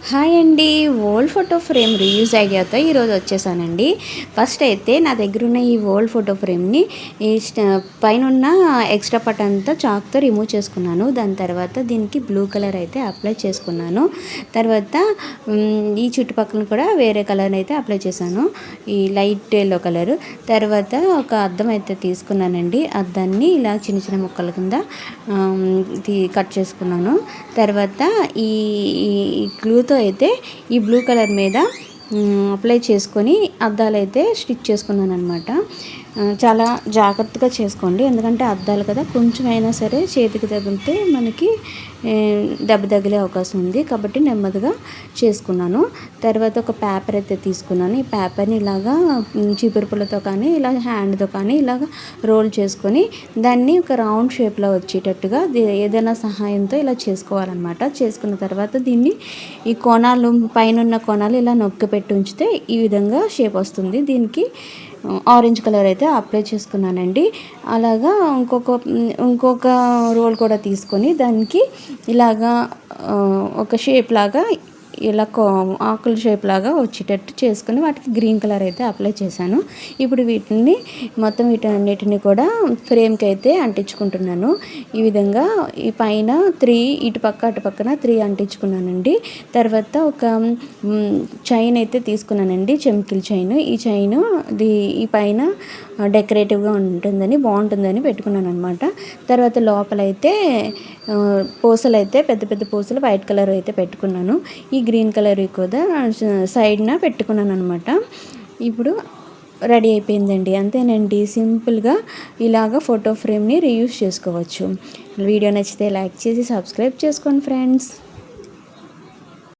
Hi అండి. Old photo frame reuse ఐడియాతో ఈరోజు వచ్చేసానండి. ఫస్ట్ అయితే నా దగ్గర ఉన్న ఈ ఓల్డ్ ఫోటో ఫ్రేమ్ని ఈ పైన ఉన్న ఎక్స్ట్రా పార్ట్ అంతా చాక్తో రిమూవ్ చేసుకున్నాను. దాని తర్వాత దీనికి బ్లూ కలర్ అయితే అప్లై చేసుకున్నాను. తర్వాత ఈ చుట్టుపక్కల కూడా వేరే కలర్ అయితే అప్లై చేశాను, ఈ లైట్ ఎల్లో కలర్. తర్వాత ఒక అద్దం అయితే తీసుకున్నానండి. అద్దాన్ని ఇలా చిన్న చిన్న ముక్కల కింద కట్ చేసుకున్నాను. తర్వాత ఈ గ్లూతో అయితే ఈ బ్లూ కలర్ మీద అప్లై చేసుకొని అద్దాలు అయితే స్టిచ్ చేసుకున్నాను అనమాట. చాలా జాగ్రత్తగా చేసుకోండి, ఎందుకంటే అద్దాలు కదా, కొంచెం అయినా సరే చేతికి తగిలితే మనకి దెబ్బ తగిలే అవకాశం ఉంది, కాబట్టి నెమ్మదిగా చేసుకున్నాను. తర్వాత ఒక పేపర్ అయితే తీసుకున్నాను. ఈ పేపర్ని ఇలాగా చీపురు పుల్లతో కానీ ఇలా హ్యాండ్తో కానీ ఇలాగ రోల్ చేసుకొని దాన్ని ఒక రౌండ్ షేప్లో వచ్చేటట్టుగా ఏదైనా సహాయంతో ఇలా చేసుకోవాలన్నమాట. చేసుకున్న తర్వాత దీన్ని ఈ కోణాలు, పైన ఉన్న కోణాలు ఇలా నొక్కి పెట్టి ఉంచితే ఈ విధంగా షేప్ వస్తుంది. దీనికి ఆరెంజ్ కలర్ అయితే అప్లై చేసుకున్నానండి. అలాగా ఇంకొక రోల్ కూడా తీసుకొని దానికి ఇలాగా ఒక షేప్ లాగా ఇలా ఆకుల షేప్ లాగా వచ్చేటట్టు చేసుకుని వాటికి గ్రీన్ కలర్ అయితే అప్లై చేశాను. ఇప్పుడు వీటన్నిటిని కూడా ఫ్రేమ్కి అయితే అంటించుకుంటున్నాను. ఈ విధంగా ఈ పైన 3 ఇటు పక్కన 3 అంటించుకున్నానండి. తర్వాత ఒక చైన్ అయితే తీసుకున్నానండి, చెమ్కిల్ చైన్. ఈ చైన్ ఈ పైన డెకరేటివ్గా బాగుంటుందని పెట్టుకున్నాను అనమాట. తర్వాత లోపలైతే పూసలు అయితే పెద్ద పెద్ద పూసలు వైట్ కలర్ అయితే పెట్టుకున్నాను. ఈ గ్రీన్ కలర్ కూడా సైడ్న పెట్టుకున్నాను అనమాట. ఇప్పుడు రెడీ అయిపోయిందండి. అంతేనండి, సింపుల్గా ఇలాగ ఫోటో ఫ్రేమ్ని రీయూజ్ చేసుకోవచ్చు. వీడియో నచ్చితే లైక్ చేసి సబ్స్క్రైబ్ చేసుకోండి ఫ్రెండ్స్.